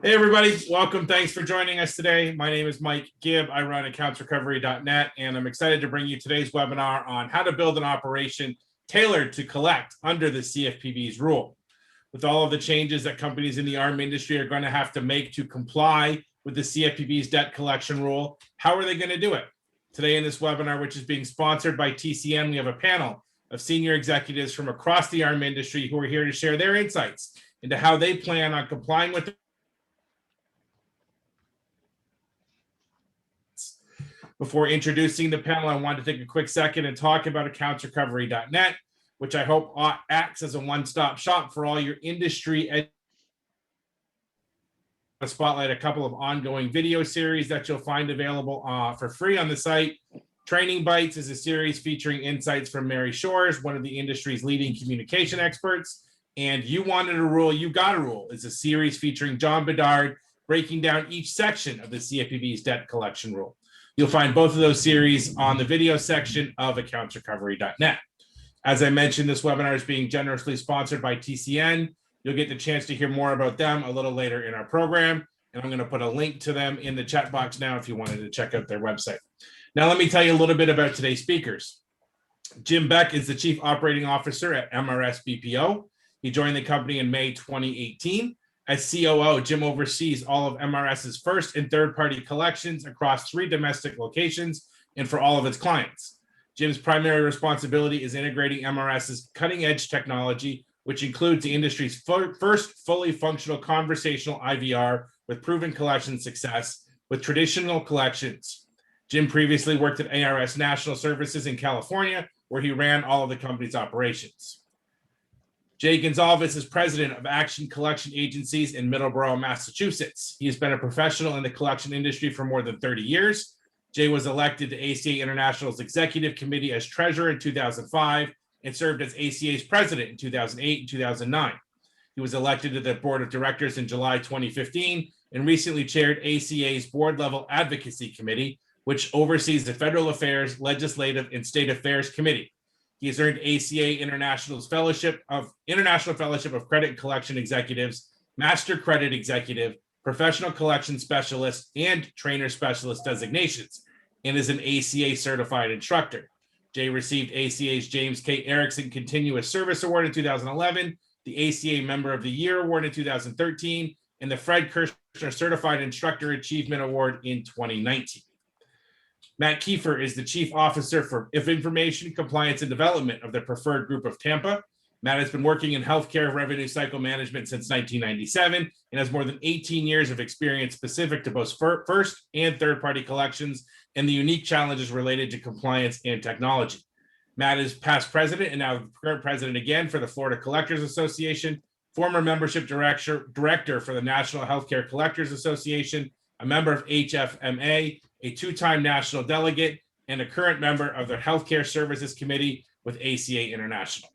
Hey, everybody. Welcome. Thanks for joining us today. My name is Mike Gibb. I run accountsrecovery.net, and I'm excited to bring you today's webinar on how to build an operation tailored to collect under the CFPB's rule. With all of the changes that companies in the ARM industry are going to have to make to comply with the CFPB's debt collection rule, how are they going to do it? Today in this webinar, which is being sponsored by TCN, we have a panel of senior executives from across the ARM industry who are here to share their insights into how they plan on complying with Before introducing the panel, I want to take a quick second and talk about accountsrecovery.net, which I hope acts as a one-stop shop for all your industry spotlight a couple of ongoing video series that you'll find available for free on the site. Training Bites is a series featuring insights from Mary Shores, one of the industry's leading communication experts. And You Wanted a Rule, You Got a Rule is a series featuring John Bedard breaking down each section of the CFPB's debt collection rule. You'll find both of those series on the video section of accountsrecovery.net. As I mentioned, this webinar is being generously sponsored by TCN. You'll get the chance to hear more about them a little later in our program, and I'm going to put a link to them in the chat box now if you wanted to check out their website. Now, let me tell you a little bit about today's speakers. Jim Beck is the Chief Operating Officer at MRS BPO. He joined the company in May 2018. As COO, Jim oversees all of MRS's first and third-party collections across 3 domestic locations and for all of its clients. Jim's primary responsibility is integrating MRS's cutting-edge technology, which includes the industry's first fully functional conversational IVR with proven collection success with traditional collections. Jim previously worked at ARS National Services in California, where he ran all of the company's operations. Jay Gonzalez is president of Action Collection Agencies in Middleborough, Massachusetts. He has been a professional in the collection industry for more than 30 years. Jay was elected to ACA International's executive committee as treasurer in 2005 and served as ACA's president in 2008 and 2009. He was elected to the board of directors in July 2015 and recently chaired ACA's board-level advocacy committee, which oversees the Federal Affairs, Legislative, and State Affairs Committee. He has earned ACA International Fellowship of Credit and Collection Executives, Master Credit Executive, Professional Collection Specialist, and Trainer Specialist designations, and is an ACA certified instructor. Jay received ACA's James K. Erickson Continuous Service Award in 2011, the ACA Member of the Year Award in 2013, and the Fred Kirshner Certified Instructor Achievement Award in 2019. Matt Kiefer is the Chief Officer of Information, Compliance, and Development of the Preferred Group of Tampa. Matt has been working in healthcare revenue cycle management since 1997 and has more than 18 years of experience specific to both first and third-party collections and the unique challenges related to compliance and technology. Matt is past president and now current president again for the Florida Collectors Association, former membership director for the National Healthcare Collectors Association, a member of HFMA, a 2-time national delegate, and a current member of the Healthcare Services Committee with ACA International.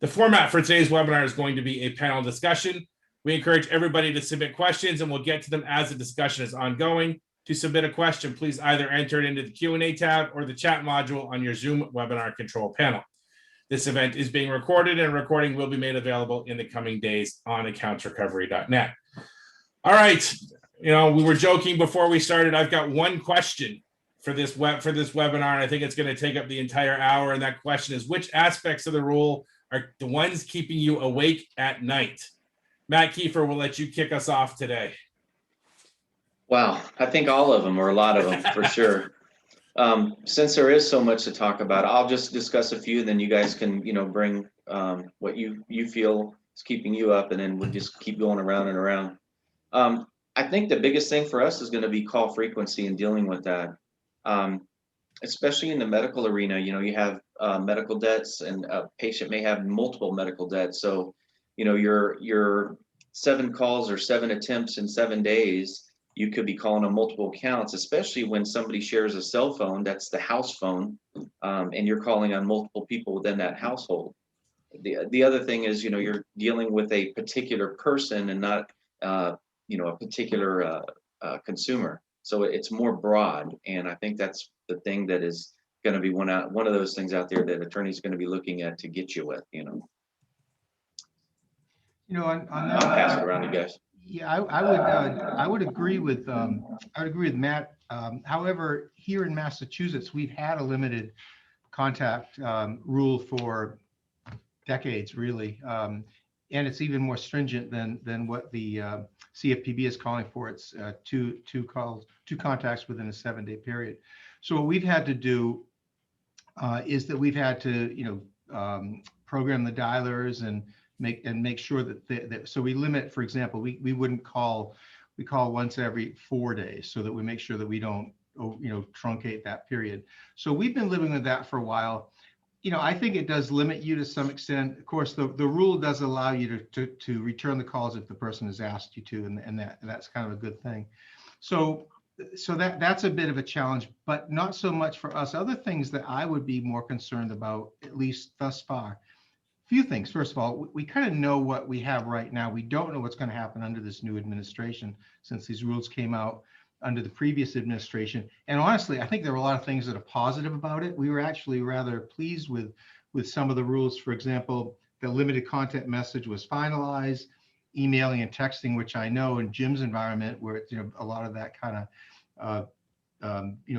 The format for today's webinar is going to be a panel discussion. We encourage everybody to submit questions, and we'll get to them as the discussion is ongoing. To submit a question, please either enter it into the Q&A tab or the chat module on your Zoom webinar control panel. This event is being recorded, and a recording will be made available in the coming days on accountsrecovery.net. All right. We were joking before we started. I've got one question for this webinar, and I think it's going to take up the entire hour. And that question is, which aspects of the rule are the ones keeping you awake at night? Matt Kiefer, will let you kick us off today. Wow, I think all of them, or a lot of them, for sure. Since there is so much to talk about, I'll just discuss a few. Then you guys can, bring what you feel is keeping you up, and then we'll just keep going around and around. I think the biggest thing for us is going to be call frequency and dealing with that, especially in the medical arena. You have medical debts, and a patient may have multiple medical debts. So, your 7 calls or 7 attempts in 7 days, you could be calling on multiple accounts, especially when somebody shares a cell phone, that's the house phone, and you're calling on multiple people within that household. The other thing is, you're dealing with a particular person and not a particular consumer. So it's more broad, and I think that's the thing that is going to be one of those things out there that attorneys going to be looking at to get you with. On I'll pass it around to you guys. Yeah, I would agree with Matt. However, here in Massachusetts, we've had a limited contact rule for decades, really, and it's even more stringent than what the CFPB is calling for. It's two contacts within a 7-day period. So what we've had to do is that we've had to, program the dialers and make sure that so we limit, for example, we wouldn't call, we call once every 4 days so that we make sure that we don't, truncate that period. So we've been living with that for a while. I think it does limit you to some extent. Of course, the rule does allow you to return the calls if the person has asked you to, and that's kind of a good thing. So that's a bit of a challenge, but not so much for us. Other things that I would be more concerned about, at least thus far. Few things. First of all, we kind of know what we have right now. We don't know what's going to happen under this new administration, since these rules came out under the previous administration. And honestly, I think there were a lot of things that are positive about it. We were actually rather pleased with some of the rules. For example, the limited content message was finalized, emailing and texting, which I know in Jim's environment, where it's, a lot of that kind of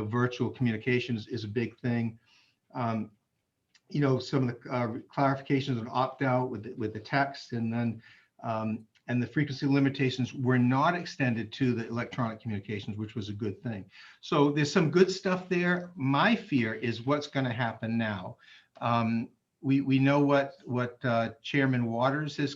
virtual communications is a big thing. Some of the clarifications of opt-out with the text, and then and the frequency limitations were not extended to the electronic communications, which was a good thing. So there's some good stuff there. My fear is what's going to happen now. We know what Chairwoman Waters has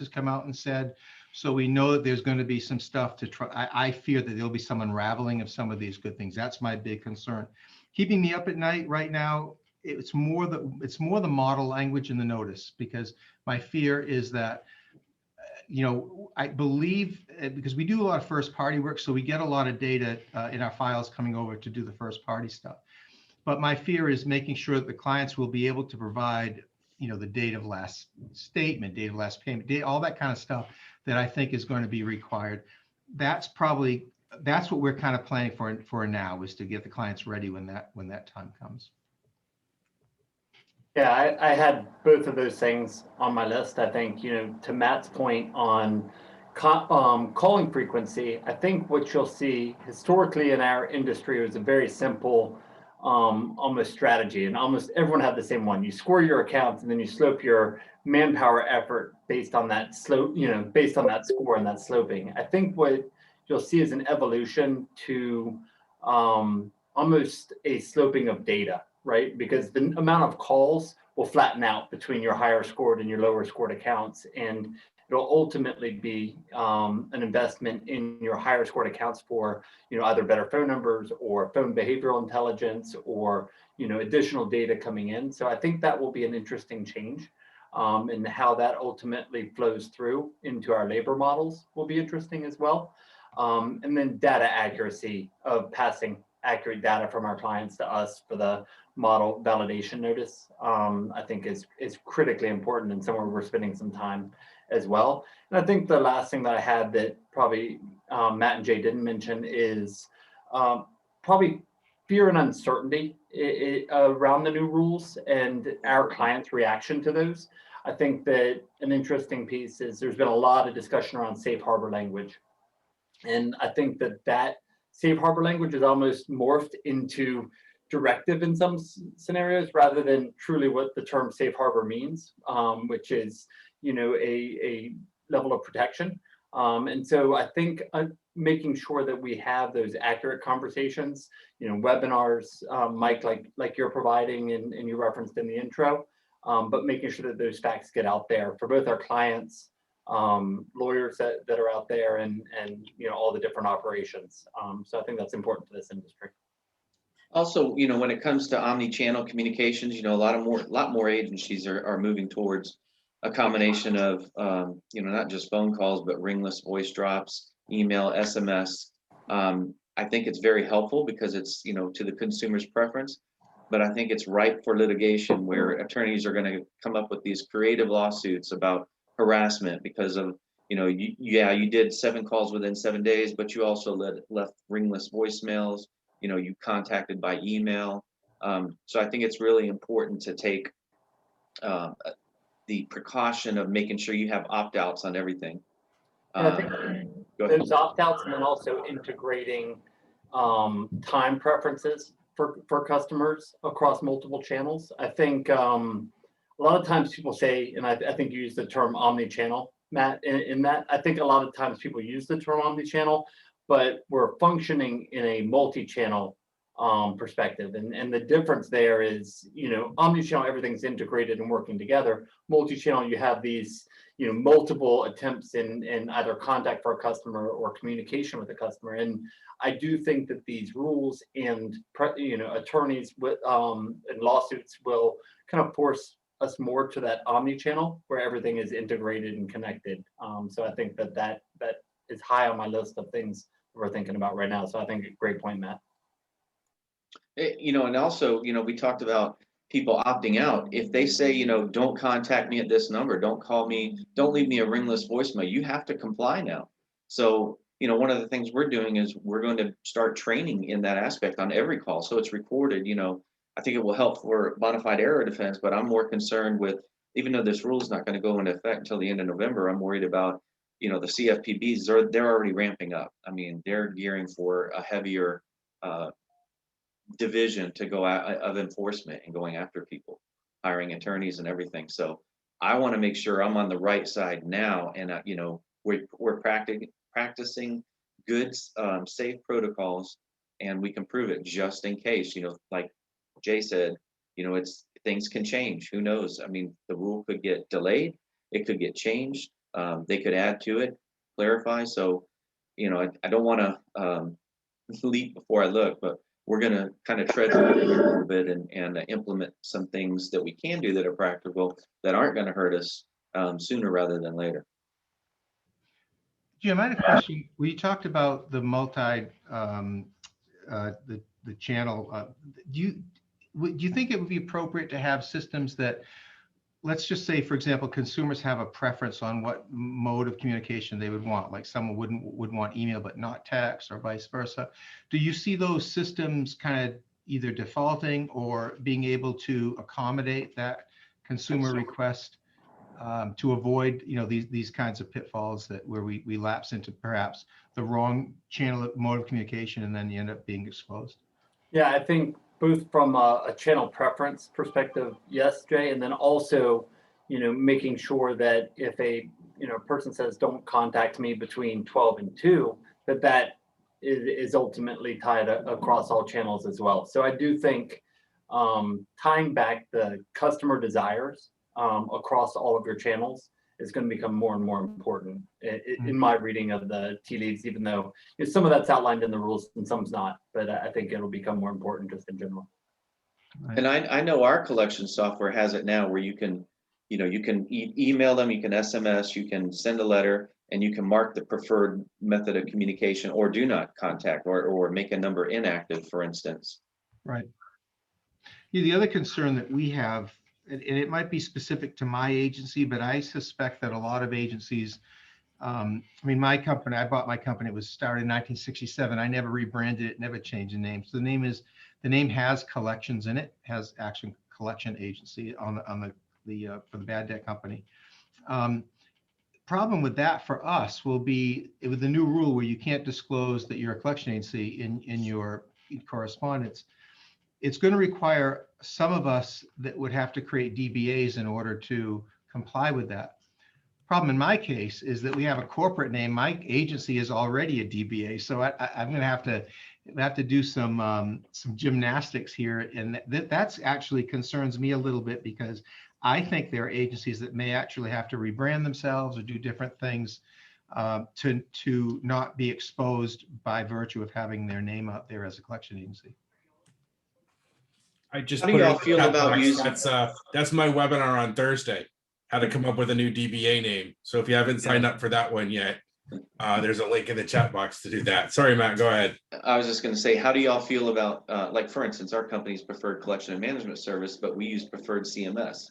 come out and said. So we know that there's going to be some stuff to try. I fear that there'll be some unraveling of some of these good things. That's my big concern. Keeping me up at night right now, it's more the model language in the notice, because my fear is that, I believe, because we do a lot of first party work, so we get a lot of data in our files coming over to do the first party stuff. But my fear is making sure that the clients will be able to provide, the date of last statement, date of last payment, date, all that kind of stuff that I think is going to be required. That's what we're kind of planning for now, is to get the clients ready when that time comes. Yeah, I had both of those things on my list. I think, to Matt's point on calling frequency, I think what you'll see historically in our industry was a very simple almost strategy, and almost everyone had the same one. You score your accounts and then you slope your manpower effort based on that slope, based on that score and that sloping. I think what you'll see is an evolution to almost a sloping of data, right? Because the amount of calls will flatten out between your higher scored and your lower scored accounts. And it'll ultimately be an investment in your higher scored accounts for, either better phone numbers or phone behavioral intelligence or, additional data coming in. So I think that will be an interesting change. And how that ultimately flows through into our labor models will be interesting as well. And then data accuracy of passing accurate data from our clients to us for the model validation notice, I think is critically important, and somewhere we're spending some time as well. And I think the last thing that I had that probably Matt and Jay didn't mention is probably fear and uncertainty around the new rules and our clients' reaction to those. I think that an interesting piece is there's been a lot of discussion around safe harbor language. And I think that safe harbor language is almost morphed into directive in some scenarios rather than truly what the term safe harbor means, which is, a level of protection. And so I think making sure that we have those accurate conversations, webinars, Mike, like you're providing and you referenced in the intro, but making sure that those facts get out there for both our clients, lawyers that are out there, and all the different operations. So I think that's important to this industry. Also, when it comes to omni-channel communications, a lot more agencies are moving towards a combination of, not just phone calls, but ringless voice drops, email, SMS. I think it's very helpful because it's, to the consumer's preference, but I think it's ripe for litigation where attorneys are going to come up with these creative lawsuits about harassment because of, you did 7 calls within 7 days, but you also left ringless voicemails, you contacted by email. So I think it's really important to take the precaution of making sure you have opt-outs on everything. And I think Go ahead. those opt-outs and then also integrating time preferences for customers across multiple channels. I think a lot of times people say, and I think you use the term omni-channel, Matt, in that. I think a lot of times people use the term omni-channel, but we're functioning in a multi-channel perspective. And the difference there is, omni-channel, everything's integrated and working together. Multi-channel, you have these, multiple attempts in either contact for a customer or communication with a customer. And I do think that these rules and, attorneys with and lawsuits will kind of force us more to that omni-channel where everything is integrated and connected. So I think that is high on my list of things we're thinking about right now. So I think a great point, Matt. And also, we talked about people opting out. If they say, don't contact me at this number, don't call me, don't leave me a ringless voicemail, you have to comply now. So, one of the things we're doing is we're going to start training in that aspect on every call. So it's recorded, I think it will help for bona fide error defense, but I'm more concerned with, even though this rule is not going to go into effect until the end of November, I'm worried about, the CFPBs, they're already ramping up. I mean, they're gearing for a heavier division to go out of enforcement and going after people, hiring attorneys and everything. So I want to make sure I'm on the right side now. And, we're practicing good, safe protocols, and we can prove it just in case, like Jay said, things can change. Who knows? I mean, the rule could get delayed. It could get changed. They could add to it, clarify. So, I don't want to leap before I look, but we're going to kind of tread water here a little bit and implement some things that we can do that are practical, that aren't going to hurt us sooner rather than later. Jim, I had a question. We talked about the the channel. Do you think it would be appropriate to have systems that, let's just say, for example, consumers have a preference on what mode of communication they would want, like someone would want email but not text, or vice versa. Do you see those systems kind of either defaulting or being able to accommodate that consumer request to avoid, these kinds of pitfalls where we lapse into perhaps the wrong channel mode of communication and then you end up being exposed? Yeah, I think both from a channel preference perspective, yes, Jay, and then also, making sure that if a person says don't contact me between 12 and 2, that is ultimately tied across all channels as well. So I do think tying back the customer desires across all of your channels is going to become more and more important in my reading of the tea leaves, even though some of that's outlined in the rules and some's not, but I think it'll become more important just in general. Right. And I know our collection software has it now where you can, email them, you can SMS, you can send a letter, and you can mark the preferred method of communication or do not contact or make a number inactive, for instance. Right. Yeah, the other concern that we have, and it might be specific to my agency, but I suspect that a lot of agencies, my company, I bought my company, it was started in 1967. I never rebranded it, never changed the name. So the name has collections in it, has Action Collection Agency on the for the bad debt company. Problem with that for us will be with the new rule where you can't disclose that you're a collection agency in your correspondence. It's going to require some of us that would have to create DBAs in order to comply with that. Problem in my case is that we have a corporate name. My agency is already a DBA, so I'm going to have to do some gymnastics here, and that's actually concerns me a little bit because I think there are agencies that may actually have to rebrand themselves or do different things to not be exposed by virtue of having their name out there as a collection agency. I just How do put it y'all in the feel chat about box. using- That's my webinar on Thursday, how to come up with a new DBA name. So if you haven't signed up for that one yet, there's a link in the chat box to do that. Sorry, Matt, go ahead. I was just going to say, how do y'all feel about, like, for instance, our company's preferred collection and management service, but we use preferred CMS.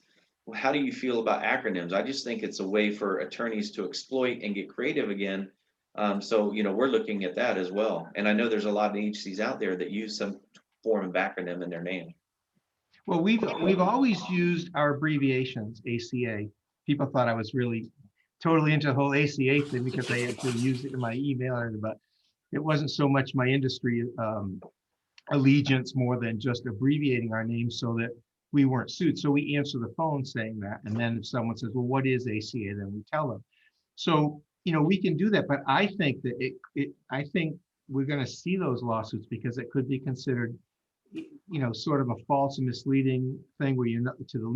How do you feel about acronyms? I just think it's a way for attorneys to exploit and get creative again. So, we're looking at that as well. And I know there's a lot of agencies out there that use some form of acronym in their name. Well, we've always used our abbreviations, ACA. People thought I was really totally into the whole ACA thing because I actually used it in my email, but it wasn't so much my industry allegiance more than just abbreviating our names so that we weren't sued. So we answer the phone saying that. And then if someone says, well, what is ACA? Then we tell them. So, we can do that. But I think that I think we're going to see those lawsuits because it could be considered, sort of a false and misleading thing where you're not to the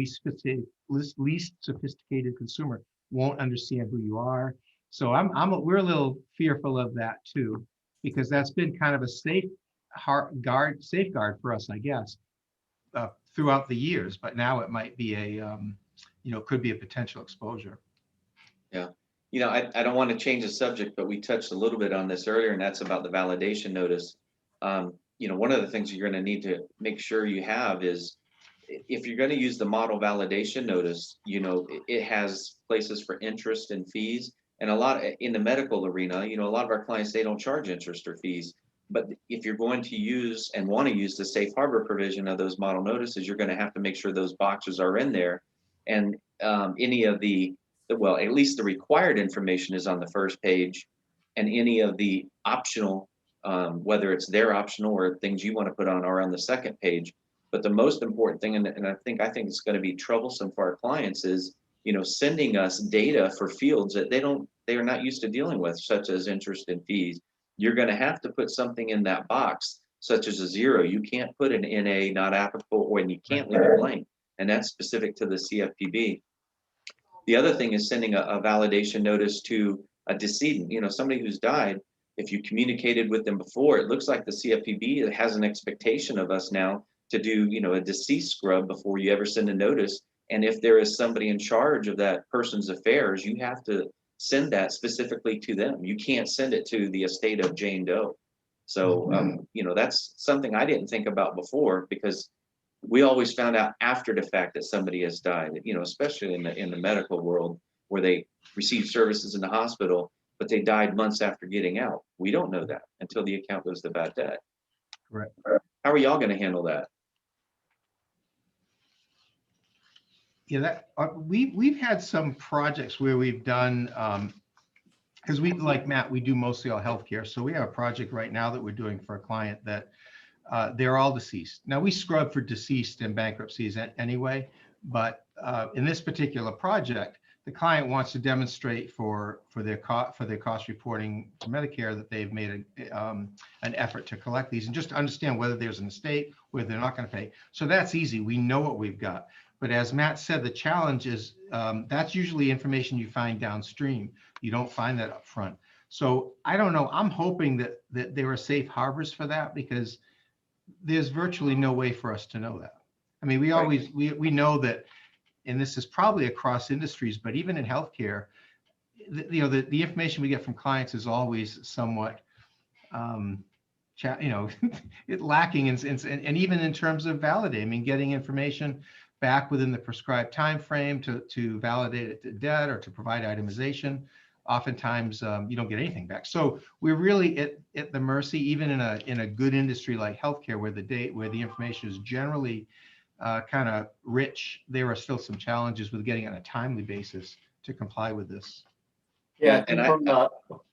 least sophisticated consumer won't understand who you are. So we're a little fearful of that too, because that's been kind of a safeguard for us, I guess, throughout the years. But now it might be could be a potential exposure. Yeah. I don't want to change the subject, but we touched a little bit on this earlier, and that's about the validation notice. One of the things you're going to need to make sure you have is if you're going to use the model validation notice, it has places for interest and fees. And a lot in the medical arena, a lot of our clients, they don't charge interest or fees. But if you're going to use and want to use the safe harbor provision of those model notices, you're going to have to make sure those boxes are in there. And any of well, at least the required information is on the first page, and any of the optional, whether it's their optional or things you want to put on, are on the second page. But the most important thing, and I think it's going to be troublesome for our clients, is sending us data for fields that they are not used to dealing with, such as interest and fees. You're going to have to put something in that box, such as a 0. You can't put an NA, not applicable, or you can't leave it blank, and that's specific to the CFPB. The other thing is sending a validation notice to a decedent, somebody who's died. If you communicated with them before, it looks like the CFPB has an expectation of us now to do, a deceased scrub before you ever send a notice. And if there is somebody in charge of that person's affairs, you have to send that specifically to them. You can't send it to the estate of Jane Doe. So, that's something I didn't think about before, because we always found out after the fact that somebody has died, especially in the medical world where they receive services in the hospital, but they died months after getting out. We don't know that until the account goes to bad debt. Right. How are y'all going to handle that? Yeah, we've had some projects where we've done, because like Matt, we do mostly all healthcare. So we have a project right now that we're doing for a client that they're all deceased. Now we scrub for deceased and bankruptcies anyway, but in this particular project, the client wants to demonstrate for their cost reporting to Medicare that they've made an effort to collect these, and just to understand whether there's an estate, whether they're not going to pay. So that's easy. We know what we've got. But as Matt said, the challenge is that's usually information you find downstream. You don't find that up front. So I don't know. I'm hoping that there are safe harbors for that, because there's virtually no way for us to know that. I mean, we know that, and this is probably across industries, but even in healthcare, the information we get from clients is always somewhat, lacking, and even in terms of validating, getting information back within the prescribed time frame to validate it to debt or to provide itemization. Oftentimes you don't get anything back. So we're really at the mercy, even in a good industry like healthcare, where the information is generally kind of rich. There are still some challenges with getting on a timely basis to comply with this. Yeah, and go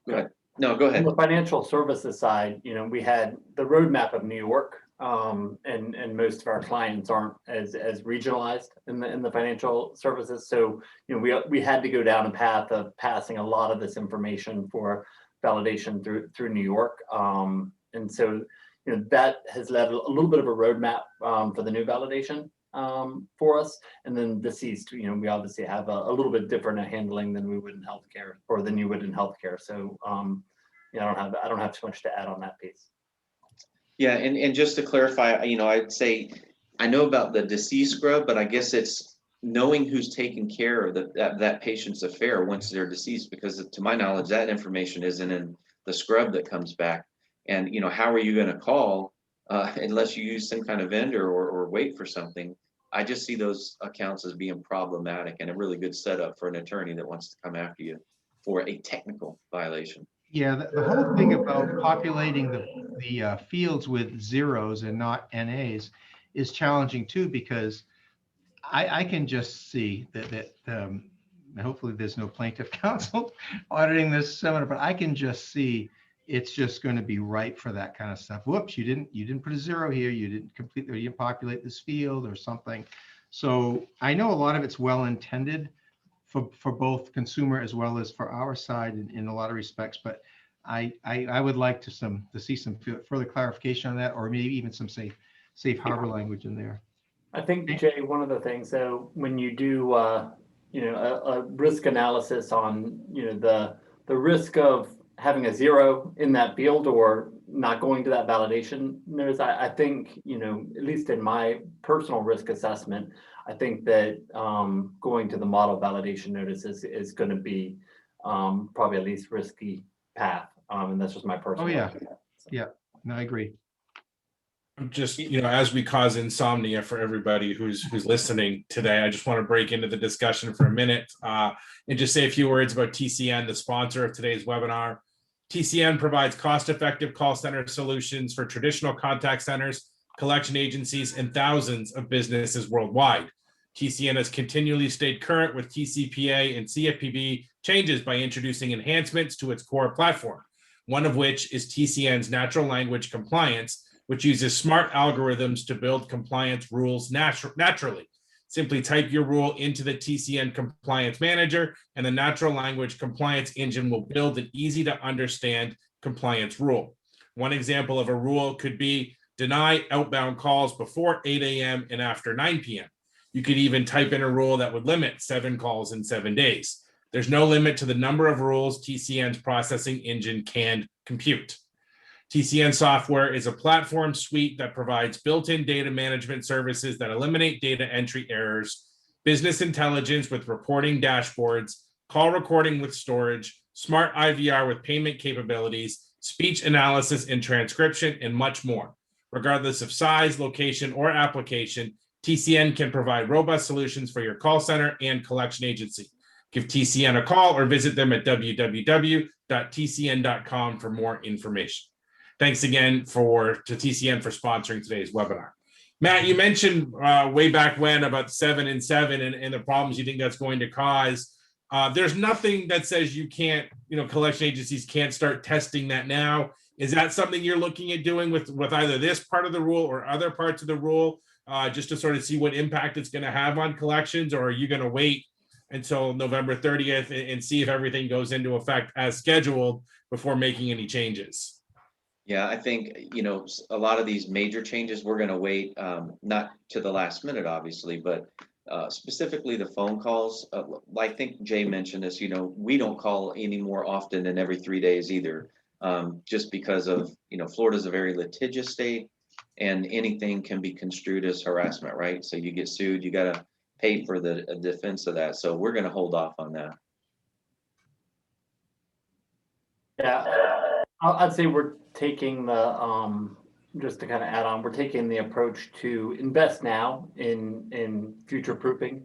ahead. No, go ahead. On the financial services side, we had the roadmap of New York, and most of our clients aren't as regionalized in the financial services. So, we had to go down a path of passing a lot of this information for validation through New York. And so, that has led a little bit of a roadmap for the new validation for us. And then deceased, we obviously have a little bit different handling than we would in healthcare, or than you would in healthcare. So, I don't have too much to add on that piece. Yeah, and just to clarify, I'd say I know about the deceased scrub, but I guess it's knowing who's taking care of that patient's affair once they're deceased, because to my knowledge, that information isn't in the scrub that comes back. And how are you going to call unless you use some kind of vendor or wait for something? I just see those accounts as being problematic, and a really good setup for an attorney that wants to come after you for a technical violation. Yeah, the whole thing about populating the fields with zeros and not NAs is challenging too, because I can just see that hopefully there's no plaintiff counsel auditing this seminar, but I can just see it's just going to be ripe for that kind of stuff. Whoops, you didn't put a 0 here. You didn't complete, or you didn't populate this field or something. So I know a lot of it's well intended for both consumer as well as for our side in a lot of respects, but I would like to see some further clarification on that, or maybe even some safe harbor language in there. I think, Jay, one of the things, though, when you do, a risk analysis on, the risk of having a 0 in that field or not going to that validation notice, I think, at least in my personal risk assessment, I think that going to the model validation notice is going to be probably a least risky path. And that's just my personal. Oh, yeah. opinion. So. Yeah, no, I agree. Just, as we cause insomnia for everybody who's listening today, I just want to break into the discussion for a minute and just say a few words about TCN, the sponsor of today's webinar. TCN provides cost-effective call center solutions for traditional contact centers, collection agencies, and thousands of businesses worldwide. TCN has continually stayed current with TCPA and CFPB changes by introducing enhancements to its core platform, one of which is TCN's natural language compliance, which uses smart algorithms to build compliance rules naturally. Simply type your rule into the TCN Compliance Manager, and the natural language compliance engine will build an easy to understand compliance rule. One example of a rule could be deny outbound calls before 8 a.m. and after 9 p.m. You could even type in a rule that would limit 7 calls in 7 days. There's no limit to the number of rules TCN's processing engine can compute. TCN software is a platform suite that provides built-in data management services that eliminate data entry errors, business intelligence with reporting dashboards, call recording with storage, smart IVR with payment capabilities, speech analysis and transcription, and much more. Regardless of size, location, or application, TCN can provide robust solutions for your call center and collection agency. Give TCN a call or visit them at www.tcn.com for more information. Thanks again to TCN for sponsoring today's webinar. Matt, you mentioned way back when about 7 and 7 and the problems you think that's going to cause. There's nothing that says you can't, collection agencies can't start testing that now. Is that something you're looking at doing with either this part of the rule or other parts of the rule, just to sort of see what impact it's going to have on collections? Or are you going to wait until November 30th and see if everything goes into effect as scheduled before making any changes? Yeah, I think, a lot of these major changes, we're going to wait, not to the last minute, obviously, but specifically the phone calls. I think Jay mentioned this, we don't call any more often than every 3 days either, just because of, Florida's a very litigious state and anything can be construed as harassment, right? So you get sued, you got to pay for the defense of that. So we're going to hold off on that. Yeah, I'd say we're taking the, just to kind of add on, we're taking the approach to invest now in future proofing,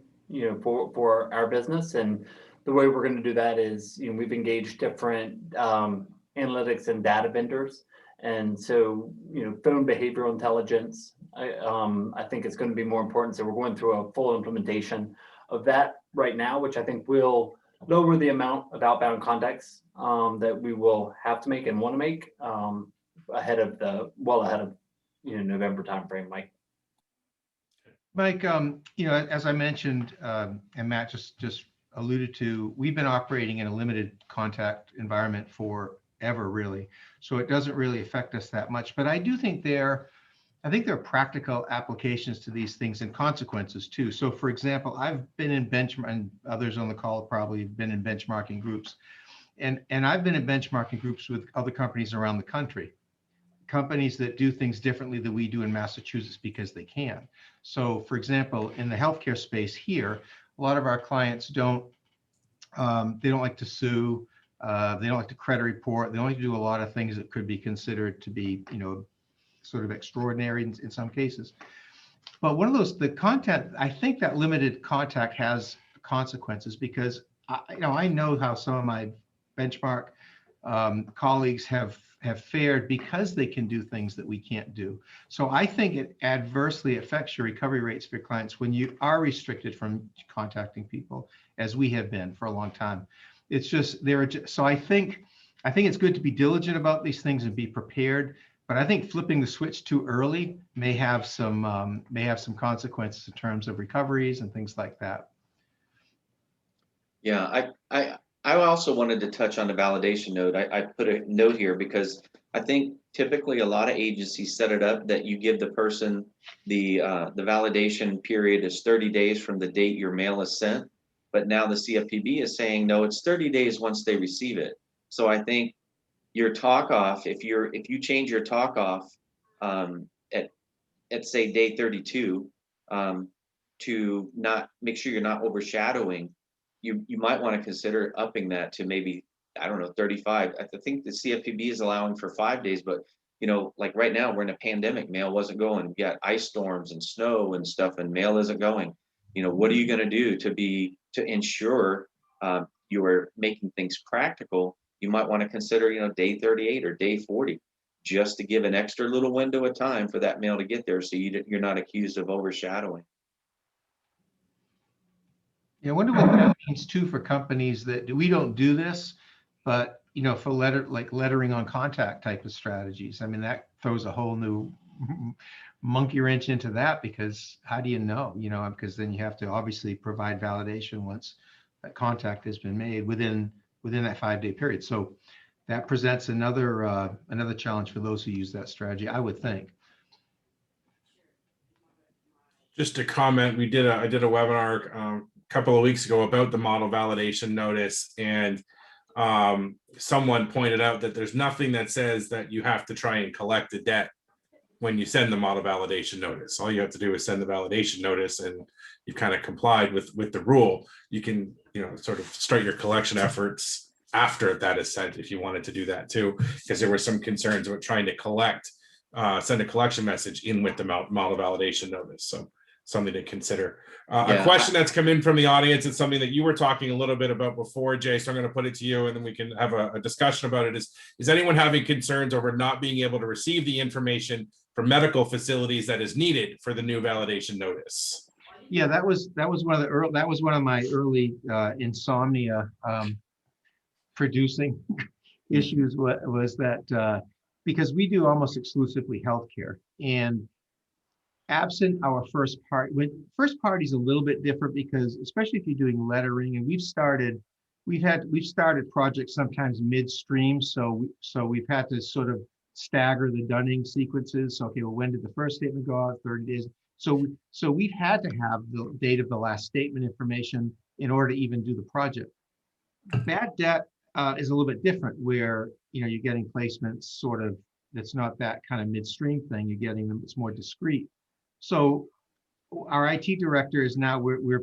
for our business. And the way we're going to do that is, we've engaged different analytics and data vendors. And so, phone behavioral intelligence, I think it's going to be more important. So we're going through a full implementation of that right now, which I think will lower the amount of outbound contacts that we will have to make and want to make ahead of November timeframe, Mike. Mike, as I mentioned, and Matt just alluded to, we've been operating in a limited contact environment forever, really. So it doesn't really affect us that much. But I do think there are practical applications to these things and consequences too. So for example, I've been in benchmark, and others on the call have probably been in benchmarking groups. And I've been in benchmarking groups with other companies around the country, companies that do things differently than we do in Massachusetts because they can. So for example, in the healthcare space here, a lot of our clients they don't like to sue, they don't like to credit report, they don't like to do a lot of things that could be considered to be, sort of extraordinary in some cases. But one of the content, I think that limited contact has consequences because I know how some of my benchmark colleagues have fared because they can do things that we can't do. So I think it adversely affects your recovery rates for clients when you are restricted from contacting people, as we have been for a long time. It's just so I think it's good to be diligent about these things and be prepared. But I think flipping the switch too early may have some consequences in terms of recoveries and things like that. Yeah, I also wanted to touch on the validation note. I put a note here because I think typically a lot of agencies set it up that you give the person the validation period is 30 days from the date your mail is sent. But now the CFPB is saying, no, it's 30 days once they receive it. So I think your talk off, if you change your talk off at say day 32, to not make sure you're not overshadowing, you might want to consider upping that to maybe, I don't know, 35. I think the CFPB is allowing for 5 days, but like right now we're in a pandemic, mail wasn't going. You got ice storms and snow and stuff, and mail isn't going. What are you going to do to ensure you are making things practical? You might want to consider, day 38 or day 40, just to give an extra little window of time for that mail to get there, so you're not accused of overshadowing. Yeah, I wonder what that means too for companies that we don't do this, but for lettering on contact type of strategies. I mean, that throws a whole new monkey wrench into that, because how do you know? Because then you have to obviously provide validation once that contact has been made within that 5-day period. So that presents another challenge for those who use that strategy, I would think. Just to comment, I did a webinar a couple of weeks ago about the model validation notice, and someone pointed out that there's nothing that says that you have to try and collect the debt when you send the model validation notice. All you have to do is send the validation notice, and you've kind of complied with the rule. You can sort of start your collection efforts after that is sent if you wanted to do that too, because there were some concerns about trying to send a collection message in with the model validation notice. So something to consider. A question that's come in from the audience, it's something that you were talking a little bit about before, Jay, so I'm going to put it to you and then we can have a discussion about it. Is anyone having concerns over not being able to receive the information from medical facilities that is needed for the new validation notice? Yeah, that was one of my early insomnia producing issues was that because we do almost exclusively healthcare, and absent our first party is a little bit different, because especially if you're doing lettering, and we've started projects sometimes midstream, so we've had to sort of stagger the dunning sequences. So okay, well, when did the first statement go out? 30 days. So we've had to have the date of the last statement information in order to even do the project. Bad debt is a little bit different, where you're getting placements sort of, that's not that kind of midstream thing. You're getting them, it's more discrete. So our IT director is now, we're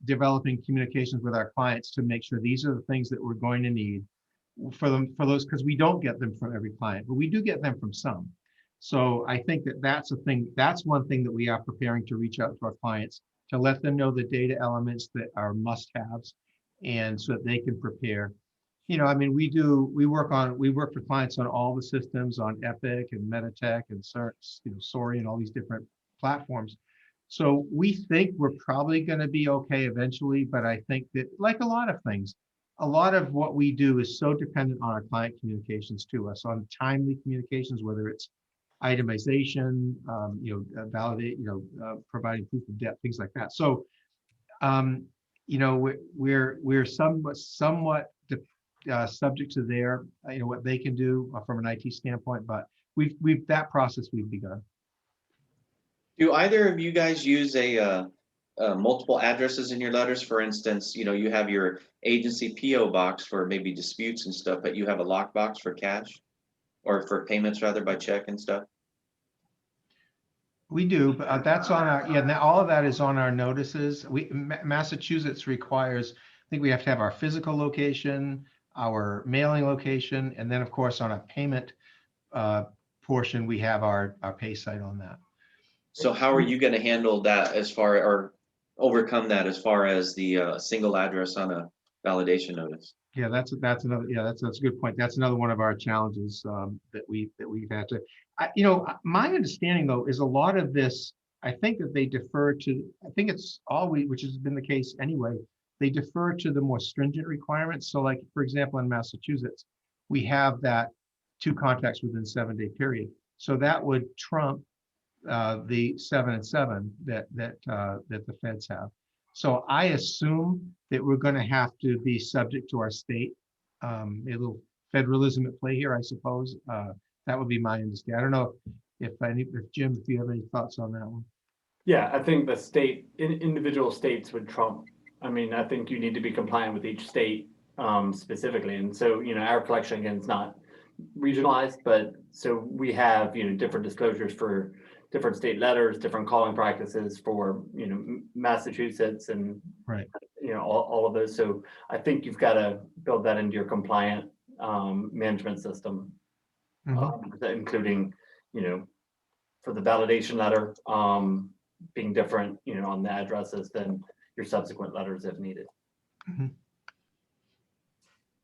developing communications with our clients to make sure these are the things that we're going to need for those, because we don't get them from every client, but we do get them from some. So I think that's one thing that we are preparing to reach out to our clients, to let them know the data elements that are must-haves, and so that they can prepare. I mean, we work for clients on all the systems, on Epic and Meditech and Sori and all these different platforms. So we think we're probably going to be okay eventually, but I think that, like a lot of things, a lot of what we do is so dependent on our client communications to us, on timely communications, whether it's itemization, validate, providing proof of debt, things like that. So, we're somewhat subject to their, what they can do from an IT standpoint, but that process we've begun. Do either of you guys use multiple addresses in your letters? For instance, you have your agency PO box for maybe disputes and stuff, but you have a lockbox for cash, or for payments rather, by check and stuff? We do, but that's on our, now all of that is on our notices. Massachusetts requires, I think we have to have our physical location, our mailing location, and then of course on a payment portion, we have our pay site on that. So how are you going to handle that or overcome that as far as the single address on validation notice. Yeah, that's another, yeah, that's a good point. That's another one of our challenges that we've had to, my understanding though, is a lot of this, I think that they defer to, I think it's which has been the case anyway, they defer to the more stringent requirements. So like, for example, in Massachusetts, we have that 2 contacts within 7-day period. So that would trump the 7 and 7 that the feds have. So I assume that we're going to have to be subject to our state. A little federalism at play here, I suppose. That would be my understanding. I don't know if Jim, if you have any thoughts on that one. Yeah, I think the individual states would trump. I mean, I think you need to be compliant with each state specifically. And so, our collection again is not regionalized, but so we have, different disclosures for different state letters, different calling practices for, Massachusetts and, Right. all of those. So I think you've got to build that into your compliant management system, including, for the validation letter being different, on the addresses than your subsequent letters if needed.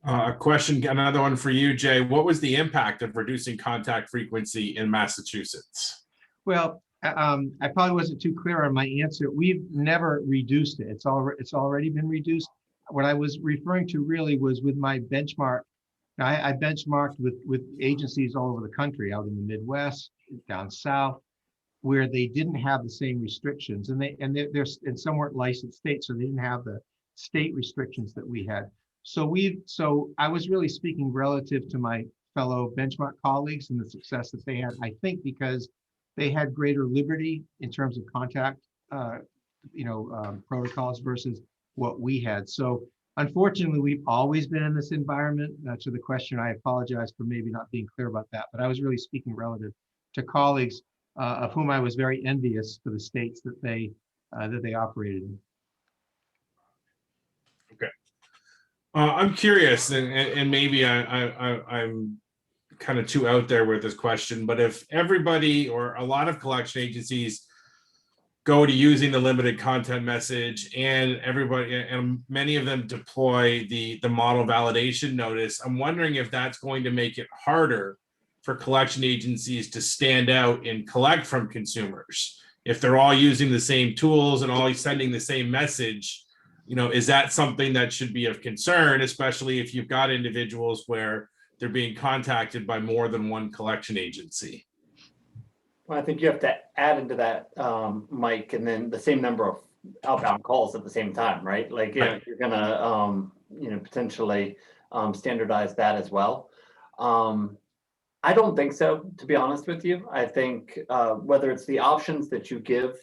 A question, another one for you, Jay. What was the impact of reducing contact frequency in Massachusetts? Well, I probably wasn't too clear on my answer. We've never reduced it. It's already been reduced. What I was referring to really was with my benchmark. I benchmarked with agencies all over the country, out in the Midwest, down south, where they didn't have the same restrictions, and some weren't licensed states, so they didn't have the state restrictions that we had. So I was really speaking relative to my fellow benchmark colleagues and the success that they had. I think because they had greater liberty in terms of contact, protocols versus what we had. So unfortunately, we've always been in this environment. To the question, I apologize for maybe not being clear about that, but I was really speaking relative to colleagues of whom I was very envious for the states that they operated in. Okay. I'm curious, and maybe I'm kind of too out there with this question, but if everybody or a lot of collection agencies go to using the limited content message and many of them deploy the model validation notice, I'm wondering if that's going to make it harder for collection agencies to stand out and collect from consumers. If they're all using the same tools and all sending the same message, is that something that should be of concern, especially if you've got individuals where they're being contacted by more than one collection agency? Well, I think you have to add into that, Mike, and then the same number of outbound calls at the same time, right? Like, you're gonna, potentially standardize that as well. I don't think so, to be honest with you. I think whether it's the options that you give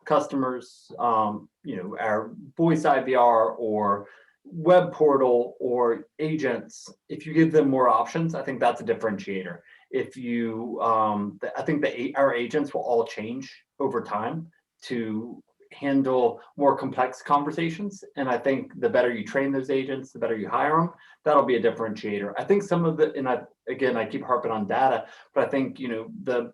customers, our voice IVR or web portal or agents, if you give them more options, I think that's a differentiator. If you, I think our agents will all change over time to handle more complex conversations. And I think the better you train those agents, the better you hire them, that'll be a differentiator. I think some of the, and I keep harping on data, but I think, the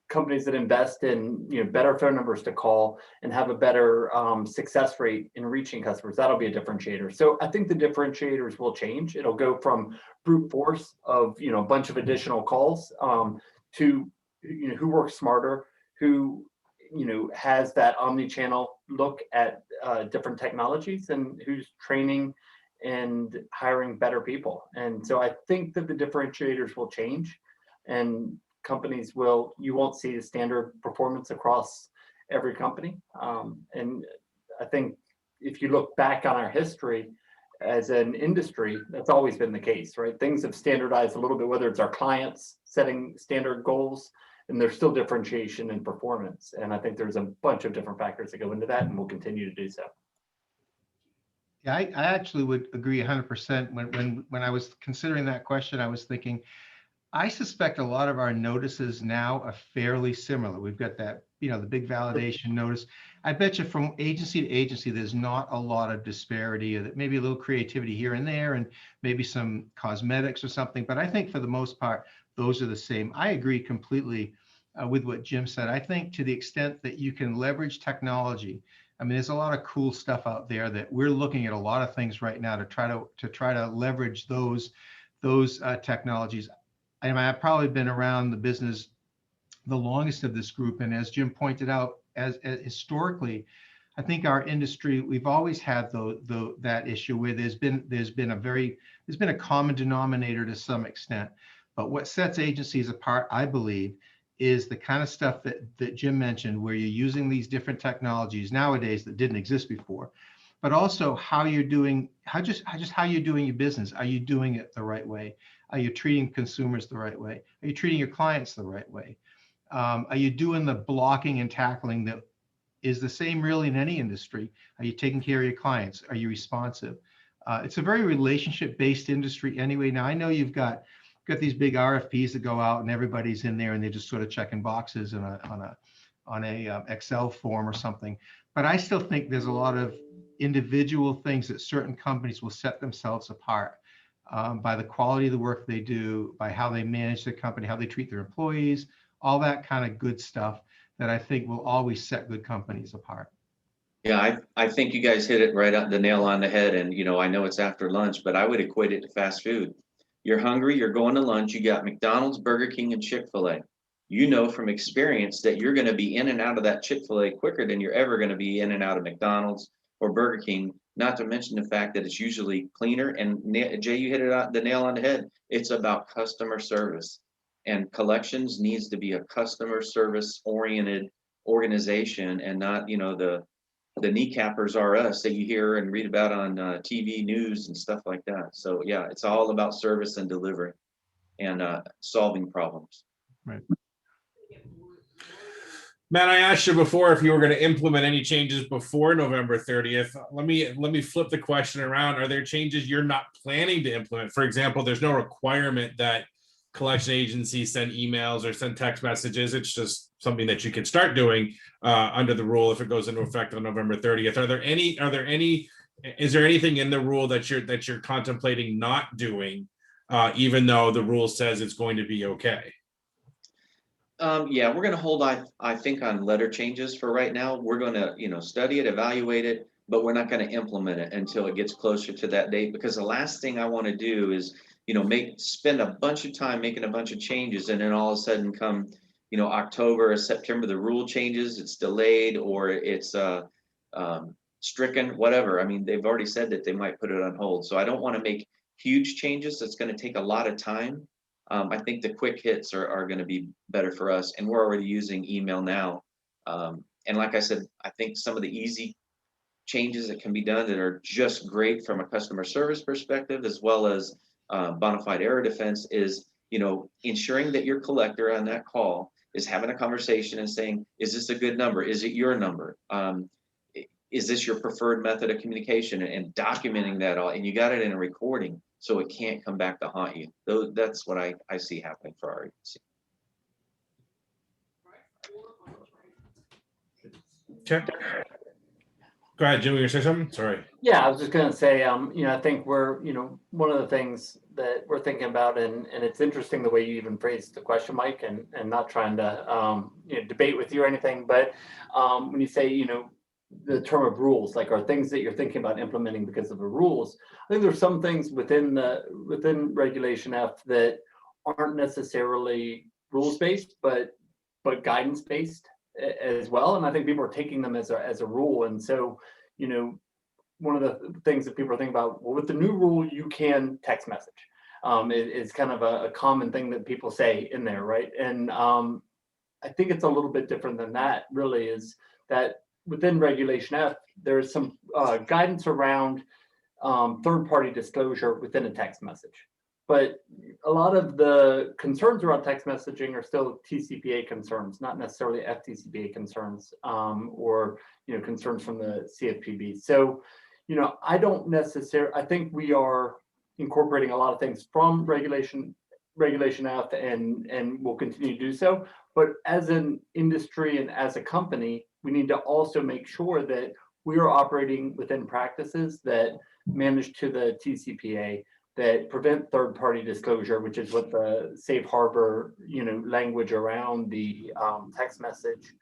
companies that invest in, better phone numbers to call and have a better success rate in reaching customers, that'll be a differentiator. So I think the differentiators will change. It'll go from brute force of, a bunch of additional calls to, who works smarter, who, has that omni-channel look at different technologies and who's training and hiring better people. And so I think that the differentiators will change, and companies you won't see the standard performance across every company. And I think if you look back on our history as an industry, that's always been the case, right? Things have standardized a little bit, whether it's our clients setting standard goals, and there's still differentiation in performance. And I think there's a bunch of different factors that go into that, and we'll continue to do so. Yeah, I actually would agree 100%. When I was considering that question, I was thinking, I suspect a lot of our notices now are fairly similar. We've got that, the big validation notice. I bet you from agency to agency, there's not a lot of disparity, maybe a little creativity here and there, and maybe some cosmetics or something. But I think for the most part, those are the same. I agree completely with what Jim said. I think to the extent that you can leverage technology I mean, there's a lot of cool stuff out there that we're looking at a lot of things right now to try to leverage those technologies. I mean, I've probably been around the business the longest of this group, and as Jim pointed out, as historically, I think our industry, we've always had that issue where there's been a common denominator to some extent. But what sets agencies apart, I believe, is the kind of stuff that Jim mentioned, where you're using these different technologies nowadays that didn't exist before, but also how you're doing, how you're doing your business. Are you doing it the right way? Are you treating consumers the right way? Are you treating your clients the right way? Are you doing the blocking and tackling that is the same really in any industry? Are you taking care of your clients? Are you responsive? It's a very relationship-based industry anyway. Now, I know you've got these big RFPs that go out and everybody's in there and they're just sort of checking boxes on a Excel form or something. But I still think there's a lot of individual things that certain companies will set themselves apart by the quality of the work they do, by how they manage the company, how they treat their employees, all that kind of good stuff that I think will always set good companies apart. Yeah, I think you guys hit it right on the nail on the head. And, I know it's after lunch, but I would equate it to fast food. You're hungry, you're going to lunch, you got McDonald's, Burger King, and Chick-fil-A. You know from experience that you're going to be in and out of that Chick-fil-A quicker than you're ever going to be in and out of McDonald's or Burger King, not to mention the fact that it's usually cleaner. And Jay, you hit it on the nail on the head. It's about customer service. And collections needs to be a customer service oriented organization and not, the kneecappers are us that you hear and read about on TV news and stuff like that. So yeah, it's all about service and delivery and solving problems. Right. Matt, I asked you before if you were going to implement any changes before November 30th. Let me flip the question around. Are there changes you're not planning to implement? For example, there's no requirement that collection agencies send emails or send text messages. It's just something that you can start doing under the rule if it goes into effect on November 30th. Is there anything in the rule that you're contemplating not doing, even though the rule says it's going to be okay? Yeah, we're going to hold, I think, on letter changes for right now. We're going to, study it, evaluate it, but we're not going to implement it until it gets closer to that date, because the last thing I want to do is, spend a bunch of time making a bunch of changes, and then all of a sudden come, October or September, the rule changes, it's delayed, or it's stricken, whatever. I mean, they've already said that they might put it on hold. So I don't want to make huge changes. That's going to take a lot of time. I think the quick hits are going to be better for us, and we're already using email now. And like I said, I think some of the easy changes that can be done that are just great from a customer service perspective, as well as bona fide error defense, is ensuring that your collector on that call is having a conversation and saying, is this a good number? Is it your number? Is this your preferred method of communication? And documenting that all, and you got it in a recording so it can't come back to haunt you. That's what I see happening for our agency. Okay. Go ahead, Jim, you were going to say something? Sorry. Yeah, I was just going to say, I think we're, one of the things that we're thinking about, and it's interesting the way you even phrased the question, Mike, and not trying to, debate with you or anything, but when you say, the term of rules, like, are things that you're thinking about implementing because of the rules. I think there's some things within Regulation F that aren't necessarily rules based, but guidance based as well. And I think people are taking them as a rule. And so, one of the things that people are thinking about, well, with the new rule, you can text message. It's kind of a common thing that people say in there, right? And I think it's a little bit different than that. Really, is that within Regulation F, there's some guidance around third-party disclosure within a text message. But a lot of the concerns around text messaging are still TCPA concerns, not necessarily FTCPA concerns, or concerns from the CFPB. So, I think we are incorporating a lot of things from Regulation F, and will continue to do so. But as an industry and as a company, we need to also make sure that we are operating within practices that manage to the TCPA, that prevent third-party disclosure, which is what the safe harbor, language around the text message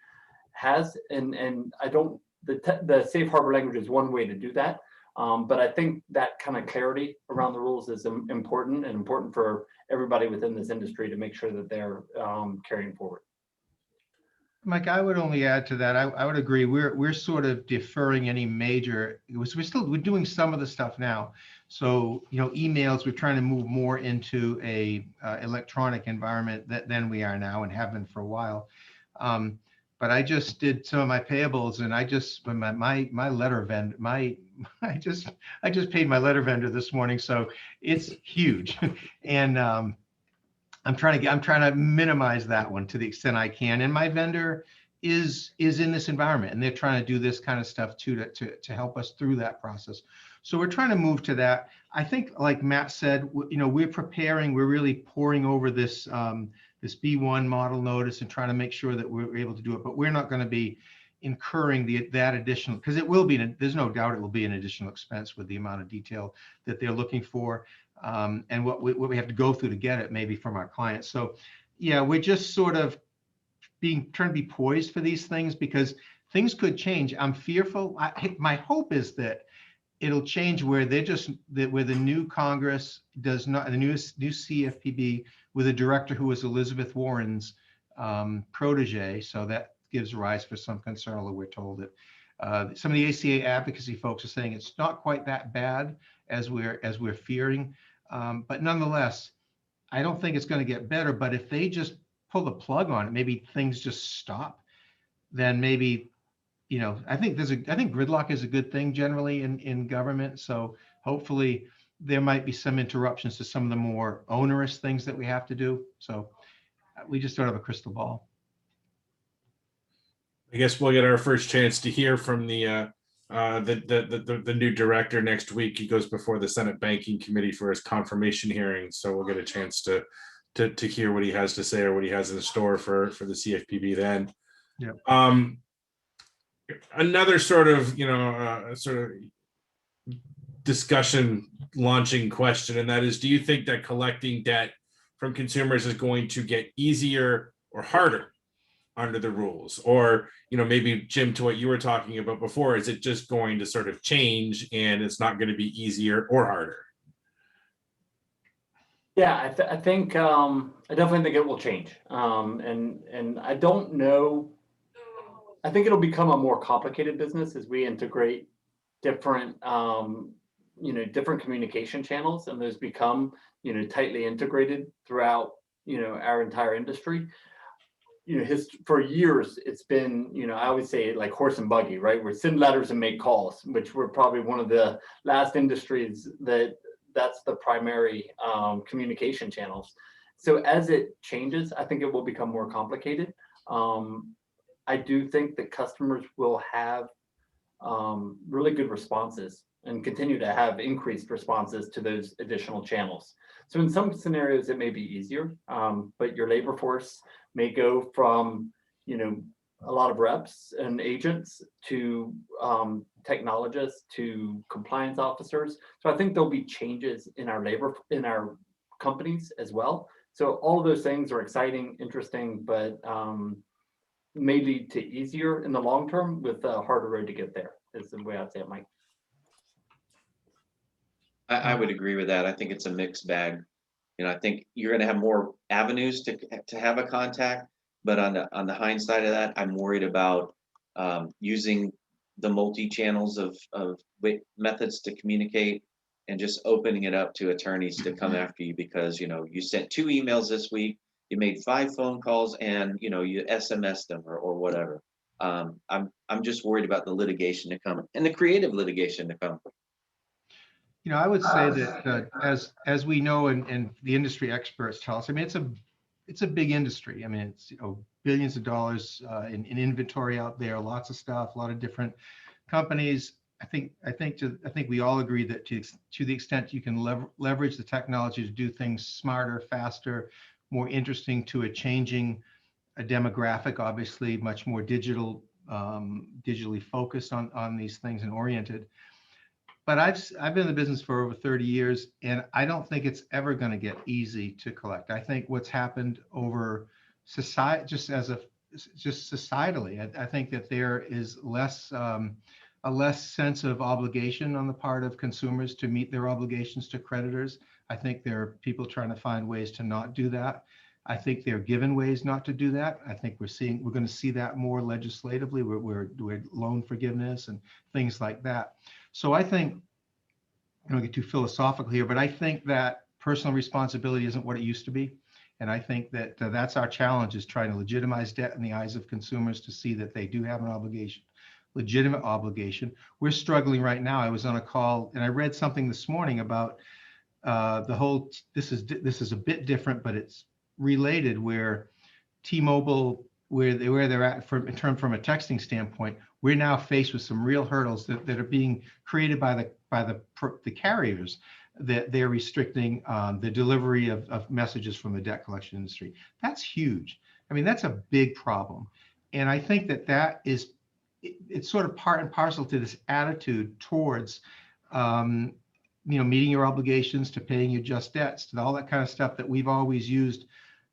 has. And I don't the safe harbor language is one way to do that. But I think that kind of clarity around the rules is important for everybody within this industry to make sure that they're carrying forward. Mike, I would only add to that. I would agree. We're sort of deferring any major. We're doing some of the stuff now. So emails. We're trying to move more into a electronic environment than we are now and have been for a while. But I just did some of my payables, and I just my letter vendor I just paid my letter vendor this morning, so it's huge, and I'm trying to minimize that one to the extent I can. And my vendor is in this environment, and they're trying to do this kind of stuff too to help us through that process. So we're trying to move to that. I think, like Matt said, we're preparing. We're really poring over this this B1 model notice and trying to make sure that we're able to do it. But we're not going to be incurring that additional, because it will be. There's no doubt it will be an additional expense with the amount of detail that they're looking for. And what we have to go through to get it, maybe from our clients. So yeah, we're just sort of trying to be poised for these things, because things could change. I'm fearful. My hope is that it'll change where where the new Congress does not, the new CFPB with a director who is Elizabeth Warren's protege. So that gives rise for some concern, although we're told that some of the ACA advocacy folks are saying it's not quite that bad as we're fearing. But nonetheless, I don't think it's going to get better. But if they just pull the plug on it, maybe things just stop, then maybe, I think gridlock is a good thing generally in government. So hopefully there might be some interruptions to some of the more onerous things that we have to do. So we just don't have a crystal ball. I guess we'll get our first chance to hear from the new director next week. He goes before the Senate Banking Committee for his confirmation hearing, so we'll get a chance to hear what he has to say or what he has in store for the CFPB then. Yeah. Another sort of discussion launching question, and that is, do you think that collecting debt from consumers is going to get easier or harder under the rules? Or maybe, Jim, to what you were talking about before, is it just going to sort of change and it's not going to be easier or harder? Yeah, I think I definitely think it will change, and I don't know. I think it'll become a more complicated business as we integrate different different communication channels, and those become tightly integrated throughout our entire industry. For years it's been, I always say, like horse and buggy, right? We send letters and make calls, which we're probably one of the last industries that's the primary communication channels. So as it changes, I think it will become more complicated. I do think that customers will have really good responses and continue to have increased responses to those additional channels. So in some scenarios, it may be easier, but your labor force may go from, a lot of reps and agents to technologists to compliance officers. So I think there'll be changes in our companies as well. So all of those things are exciting, interesting, but may lead to easier in the long term with a harder road to get there, is the way I'd say it, Mike. I would agree with that. I think it's a mixed bag. I think you're going to have more avenues to have a contact, but on the hindsight of that, I'm worried about using the multi-channels of methods to communicate and just opening it up to attorneys to come after you because you sent 2 emails this week, you made 5 phone calls, and you SMS'd them or whatever. I'm just worried about the litigation to come and the creative litigation to come. I would say that as we know, and the industry experts tell us, I mean, it's a big industry. I mean, it's billions of dollars in inventory out there, lots of stuff, a lot of different companies. I think we all agree that to the extent you can leverage the technology to do things smarter, faster, more interesting to a changing demographic, obviously much more digitally focused on these things and oriented. But I've been in the business for over 30 years, and I don't think it's ever going to get easy to collect. I think what's happened over society, just as just societally. I think that there is a less sense of obligation on the part of consumers to meet their obligations to creditors. I think there are people trying to find ways to not do that. I think they're given ways not to do that. I think we're going to see that more legislatively. We're loan forgiveness and things like that. So I think, I don't get too philosophical here, but I think that personal responsibility isn't what it used to be. And I think that that's our challenge, is trying to legitimize debt in the eyes of consumers to see that they do have an obligation, legitimate obligation. We're struggling right now. I was on a call and I read something this morning about the whole, this is a bit different, but it's related, where T-Mobile, where they're at from a texting standpoint, we're now faced with some real hurdles that are being created by the carriers, that they're restricting the delivery of messages from the debt collection industry. That's huge. I mean, that's a big problem. And I think that it's sort of part and parcel to this attitude towards meeting your obligations, to paying your just debts, to all that kind of stuff that we've always used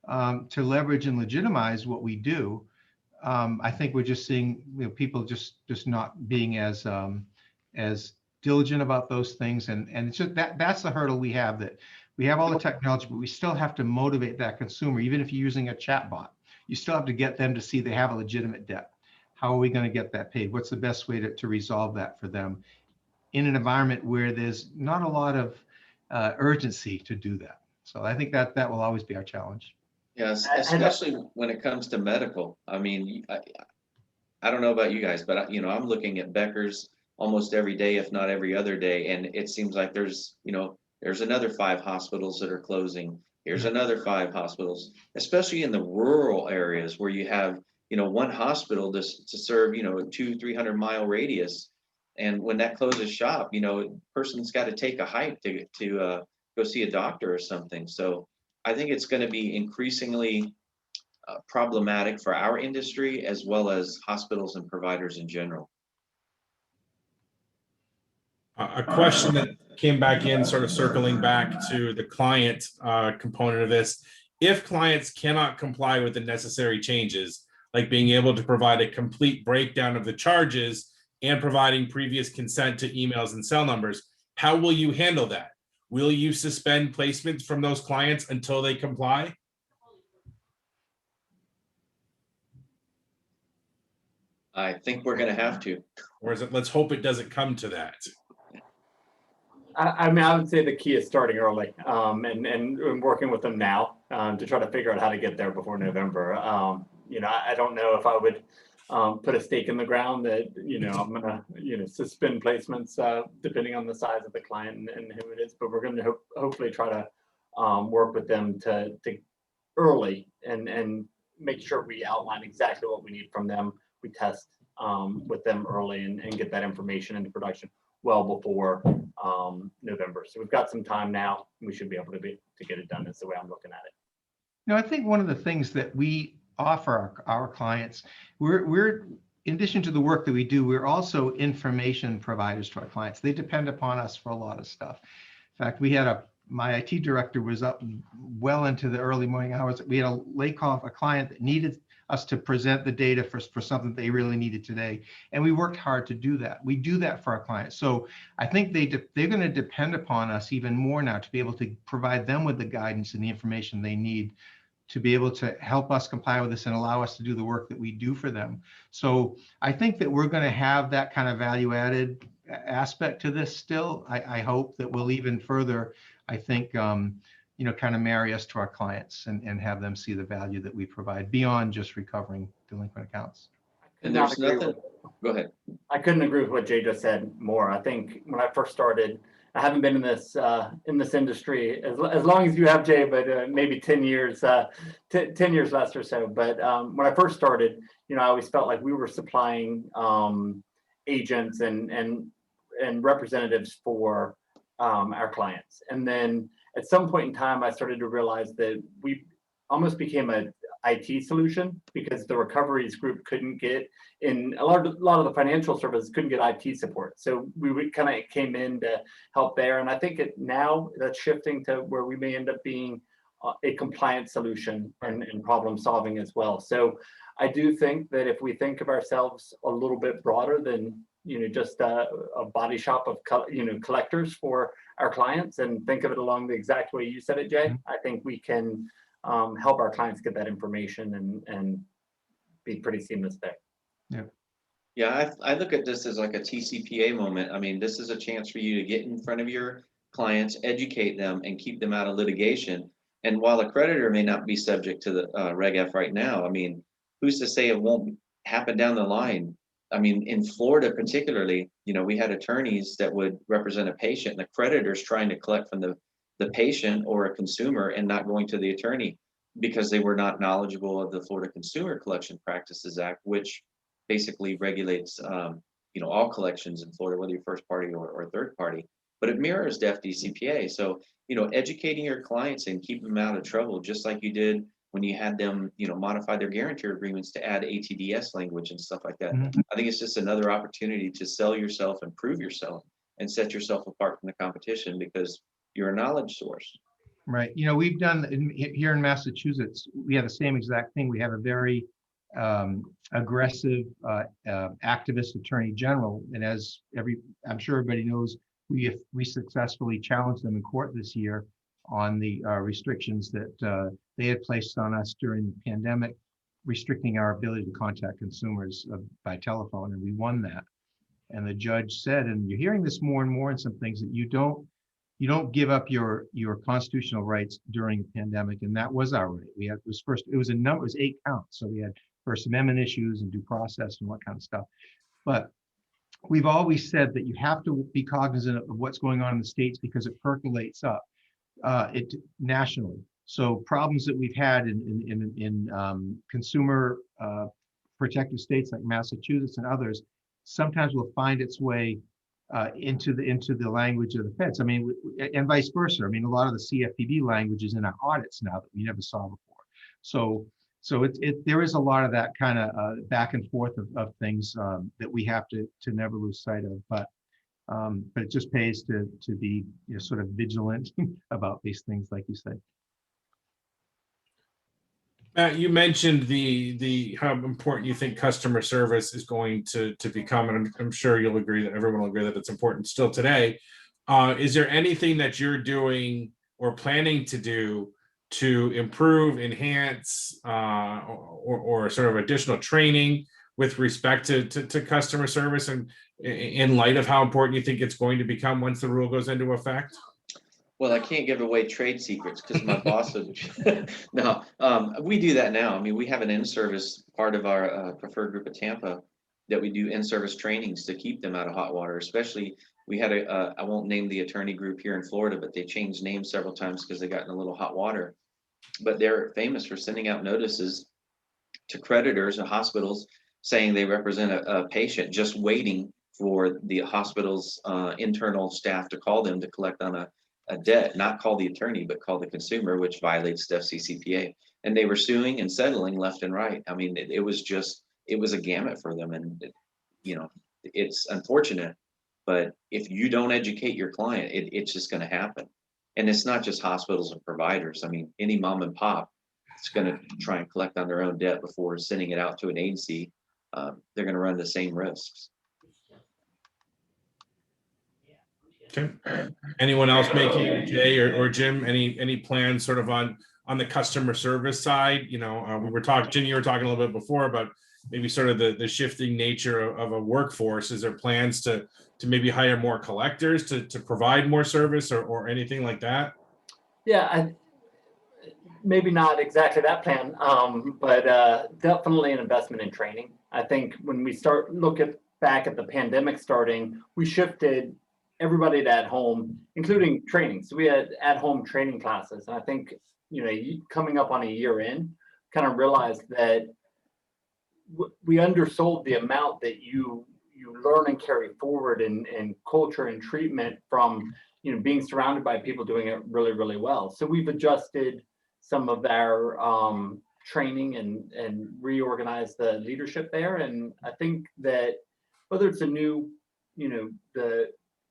to leverage and legitimize what we do. I think we're just seeing people just not being as diligent about those things, and it's just that's the hurdle we have. That we have all the technology, but we still have to motivate that consumer. Even if you're using a chatbot, you still have to get them to see they have a legitimate debt. How are we going to get that paid? What's the best way to resolve that for them in an environment where there's not a lot of urgency to do that? So I think that will always be our challenge. Yes, especially when it comes to medical. I mean, I don't know about you guys, but I'm looking at Becker's almost every day, if not every other day, and it seems like there's another 5 hospitals that are closing. Here's another 5 hospitals, especially in the rural areas where you have one hospital to serve a 200-300 mile radius, and when that closes shop, a person's got to take a hike to go see a doctor or something. So I think it's going to be increasingly problematic for our industry as well as hospitals and providers in general. A question that came back in, sort of circling back to the client component of this. If clients cannot comply with the necessary changes, like being able to provide a complete breakdown of the charges and providing previous consent to emails and cell numbers, how will you handle that? Will you suspend placements from those clients until they comply? I think we're going to have to. Or is it, let's hope it doesn't come to that? I mean, I would say the key is starting early and working with them now to try to figure out how to get there before November. I don't know if I would put a stake in the ground that, I'm going to, suspend placements depending on the size of the client and who it is, but we're going to hopefully try to work with them to early and make sure we outline exactly what we need from them. We test with them early and get that information into production well before November. So we've got some time now. We should be able to get it done. Is the way I'm looking at it. I think one of the things that we offer our clients, we're in addition to the work that we do, we're also information providers to our clients. They depend upon us for a lot of stuff. In fact, my IT director was up well into the early morning hours. We had a late call, a client that needed us to present the data for something they really needed today. And we worked hard to do that. We do that for our clients. So I think they're going to depend upon us even more now to be able to provide them with the guidance and the information they need to be able to help us comply with this and allow us to do the work that we do for them. So I think that we're going to have that kind of value added aspect to this still. I hope that we'll even further, I think, kind of marry us to our clients and have them see the value that we provide beyond just recovering delinquent accounts. And there's nothing, go ahead. I couldn't agree with what Jay just said more. I think when I first started, I haven't been in this industry as long as you have, Jay, but maybe 10 years, 10 years less or so. But when I first started, I always felt like we were supplying agents and representatives for our clients. And then at some point in time, I started to realize that we almost became a IT solution because the recoveries group couldn't get in a lot of the financial services couldn't get IT support. So we kind of came in to help there. And I think now that's shifting to where we may end up being a compliant solution and problem solving as well. So I do think that if we think of ourselves a little bit broader than, just a body shop of, collectors for our clients, and think of it along the exact way you said it, Jay, I think we can help our clients get that information and be pretty seamless there. Yeah. Yeah, I look at this as like a TCPA moment. I mean, this is a chance for you to get in front of your clients, educate them, and keep them out of litigation. And while a creditor may not be subject to the Reg F right now, I mean, who's to say it won't happen down the line? I mean, in Florida particularly, we had attorneys that would represent a patient, and the creditor's trying to collect from the patient or a consumer and not going to the attorney because they were not knowledgeable of the Florida Consumer Collection Practices Act, which basically regulates all collections in Florida, whether you're first party or third party, but it mirrors the FDCPA. So, educating your clients and keeping them out of trouble, just like you did when you had them, modify their guarantor agreements to add ATDS language and stuff like that. I think it's just another opportunity to sell yourself and prove yourself and set yourself apart from the competition because you're a knowledge source. Right. We've done here in Massachusetts, we have the same exact thing. We have a very aggressive activist attorney general. And I'm sure everybody knows, we successfully challenged them in court this year on the restrictions that they had placed on us during the pandemic, restricting our ability to contact consumers by telephone. And we won that. And the judge said, and you're hearing this more and more in some things, that you don't give up your constitutional rights during a pandemic, and that was our right. It was 8 counts, so we had First Amendment issues and due process and what kind of stuff. But we've always said that you have to be cognizant of what's going on in the states because it percolates up nationally. So problems that we've had in consumer protective states like Massachusetts and others sometimes will find its way into the language of the feds. I mean, and vice versa. I mean, a lot of the CFPB language is in our audits now that we never saw before. So there is a lot of that kind of back and forth of things that we have to never lose sight of. But it just pays to be sort of vigilant about these things, like you said. Matt, you mentioned the how important you think customer service is going to become, and I'm sure you'll agree that everyone will agree that it's important still today. Is there anything that you're doing or planning to do to improve, enhance, or sort of additional training with respect to customer service, and in light of how important you think it's going to become once the rule goes into effect? Well, I can't give away trade secrets because my boss would. No, we do that now. I mean, we have an in-service part of our preferred group of Tampa that we do in-service trainings to keep them out of hot water. Especially, we had I won't name the attorney group here in Florida, but they changed names several times because they got in a little hot water. But they're famous for sending out notices to creditors and hospitals saying they represent a patient just waiting for the hospital's internal staff to call them to collect on a debt, not call the attorney, but call the consumer, which violates the FCCPA. And they were suing and settling left and right. I mean, it was a gamut for them. And, it's unfortunate, but if you don't educate your client, it's just going to happen. And it's not just hospitals and providers. I mean, any mom and pop is going to try and collect on their own debt before sending it out to an agency. They're going to run the same risks. Okay. Anyone else making, Jay or Jim, any plans sort of on the customer service side? We were talking, Jim, you were talking a little bit before about maybe sort of the shifting nature of a workforce. Is there plans to maybe hire more collectors to provide more service or anything like that? Yeah, maybe not exactly that plan, but definitely an investment in training. I think when we start back at the pandemic starting, we shifted everybody at home, including training. So we had at-home training classes. And I think, coming up on a year in, kind of realized that we undersold the amount that you learn and carry forward in culture and treatment from, being surrounded by people doing it really, really well. So we've adjusted some of our training and reorganized the leadership there. And I think that whether it's a new,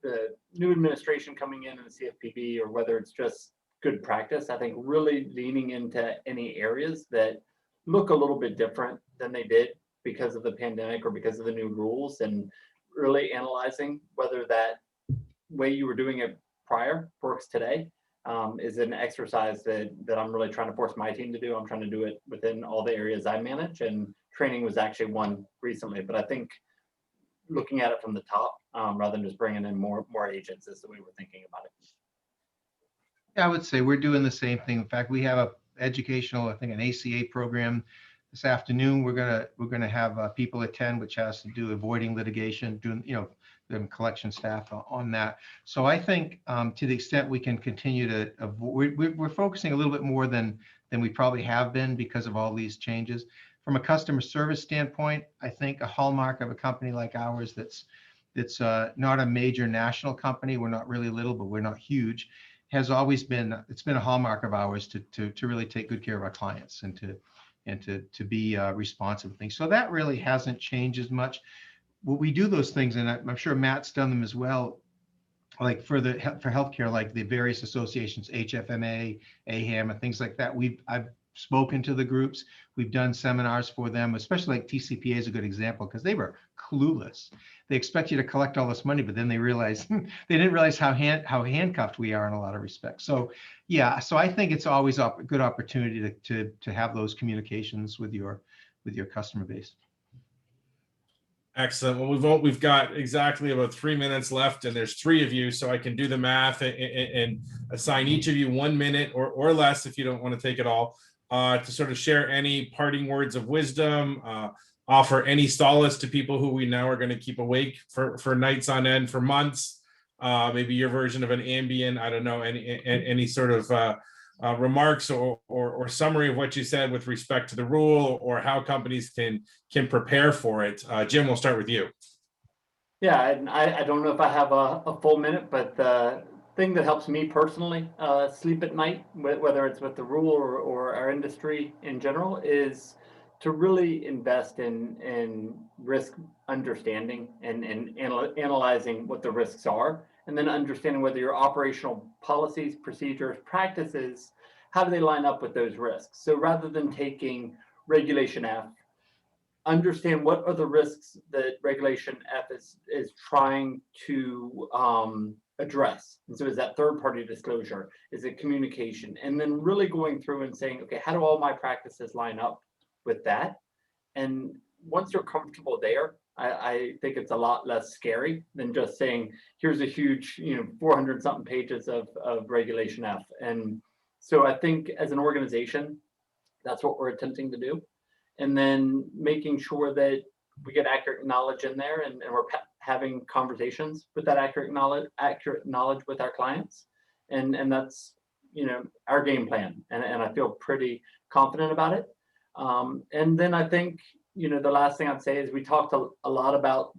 the new administration coming in the CFPB, or whether it's just good practice. I think really leaning into any areas that look a little bit different than they did because of the pandemic or because of the new rules, and really analyzing whether that way you were doing it prior works today, is an exercise that I'm really trying to force my team to do. I'm trying to do it within all the areas I manage, and training was actually one recently. But I think looking at it from the top, rather than just bringing in more agents, is the way we're thinking about it. I would say we're doing the same thing. In fact, we have a educational, I think, an ACA program this afternoon. We're gonna have people attend, which has to do avoiding litigation, doing, the collection staff on that. So I think to the extent we can continue to avoid, we're focusing a little bit more than we probably have been because of all these changes. From a customer service standpoint, I think a hallmark of a company like ours that's not a major national company, we're not really little, but we're not huge, has always been, it's been a hallmark of ours to really take good care of our clients and to be responsive to things. So that really hasn't changed as much. We do those things, and I'm sure Matt's done them as well, like for healthcare, like the various associations, HFMA, AHAM, and things like that. I've spoken to the groups. We've done seminars for them, especially like TCPA is a good example because they were clueless. They expect you to collect all this money, but then they realize they didn't realize how handcuffed we are in a lot of respects. So yeah, so I think it's always a good opportunity to have those communications with your customer base. Excellent. Well, we've got exactly about 3 minutes left, and there's 3 of you, so I can do the math and assign each of you 1 minute or less if you don't want to take it all, to sort of share any parting words of wisdom, offer any solace to people who we know are going to keep awake for nights on end, for months. Maybe your version of an Ambien. I don't know, any sort of remarks or summary of what you said with respect to the rule or how companies can prepare for it. Jim, we'll start with you. Yeah, and I don't know if I have a full minute, but the thing that helps me personally sleep at night, whether it's with the rule or our industry in general, is to really invest in risk understanding and analyzing what the risks are, and then understanding whether your operational policies, procedures, practices, how do they line up with those risks. So rather than taking Regulation F, understand what are the risks that Regulation F is trying to address. And so is that third-party disclosure? Is it communication? And then really going through and saying, okay, how do all my practices line up with that? And once you're comfortable there, I think it's a lot less scary than just saying, here's a huge, 400 something pages of Regulation F. And so I think as an organization, that's what we're attempting to do. And then making sure that we get accurate knowledge in there, and we're having conversations with that accurate knowledge with our clients. And that's, our game plan. And I feel pretty confident about it. And then I think, the last thing I'd say is we talked a lot about,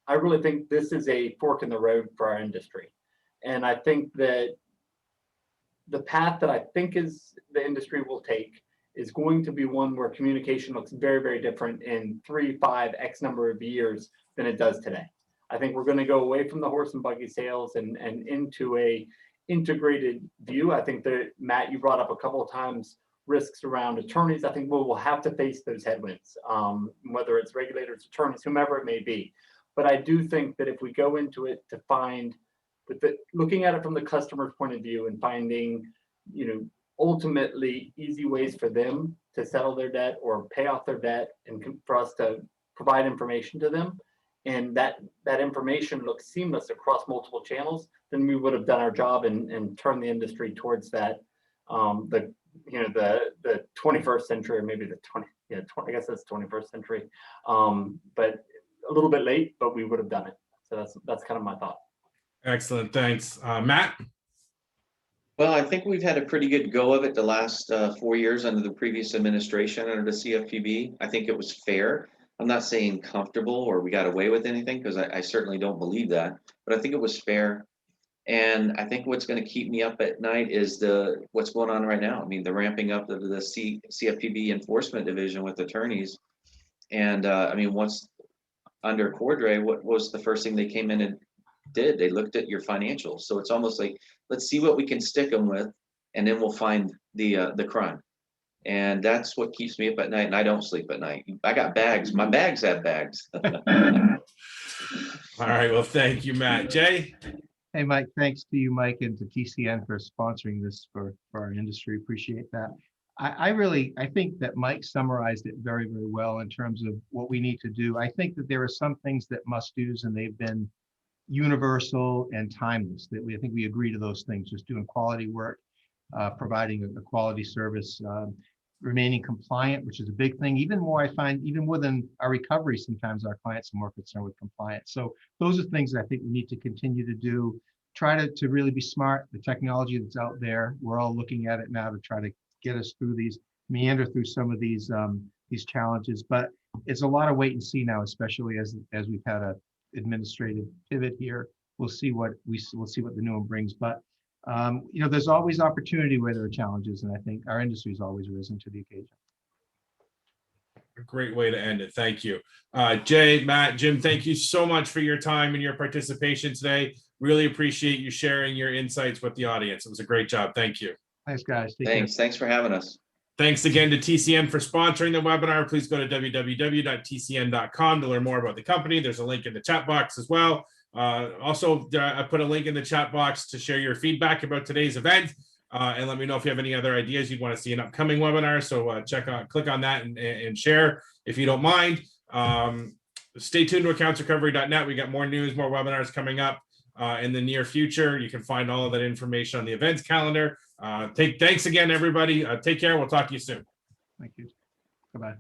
I really think this is a fork in the road for our industry. And I think that the path that I think is the industry will take is going to be one where communication looks very, very different in 3, 5, X number of years than it does today. I think we're going to go away from the horse and buggy sales and into a integrated view. I think that, Matt, you brought up a couple of times risks around attorneys. I think we'll have to face those headwinds, whether it's regulators, attorneys, whomever it may be. But I do think that if we go into it to find, looking at it from the customer's point of view and finding, ultimately easy ways for them to settle their debt or pay off their debt, and for us to provide information to them, and that21st looks seamless across multiple channels, then we would have done our job and turned the industry towards that, the 21st century, or maybe the 20, I guess that's 21st century, but a little bit late, but we would have done it. So that's kind of my thought. Excellent, thanks. Matt? Well, I think we've had a pretty good go of it the last 4 years under the previous administration, under the CFPB. I think it was fair. I'm not saying comfortable or we got away with anything, because I certainly don't believe that, but I think it was fair. And I think what's going to keep me up at night is what's going on right now. I mean, the ramping up of the CFPB enforcement division with attorneys. And once under Cordray, what was the first thing they came in and did? They looked at your financials. So it's almost like, let's see what we can stick them with and then we'll find the crime. And that's what keeps me up at night, and I don't sleep at night. I got bags. My bags have bags. All right. Well, thank you, Matt. Jay? Hey, Mike, thanks to you, Mike, and to TCN for sponsoring this for our industry. Appreciate that. I think that Mike summarized it very, very well in terms of what we need to do. I think that there are some things that must-dos, and they've been universal and timeless. That I think we agree to those things, just doing quality work, providing a quality service, remaining compliant, which is a big thing. Even more, I find, even more than our recovery, sometimes our clients are more concerned with compliance. So those are things that I think we need to continue to do. Try to really be smart. The technology that's out there, we're all looking at it now to try to get us through these, meander through some of these challenges. But it's a lot of wait and see now, especially as we've had a administrative pivot here. We'll see what the new one brings. But there's always opportunity where there are challenges, and I think our industry's always risen to the occasion. A great way to end it. Thank you. Jay, Matt, Jim, thank you so much for your time and your participation today. Really appreciate you sharing your insights with the audience. It was a great job. Thank you. Thanks, guys. Take care. Thanks for having us. Thanks again to TCN for sponsoring the webinar. Please go to www.tcn.com to learn more about the company. There's a link in the chat box as well. Also, I put a link in the chat box to share your feedback about today's event, and let me know if you have any other ideas you'd want to see in upcoming webinars. So click on that and share if you don't mind. Stay tuned to accountsrecovery.net. We got more news, more webinars coming up in the near future. You can find all of that information on the events calendar. Thanks again, everybody. Take care. We'll talk to you soon. Thank you. Goodbye.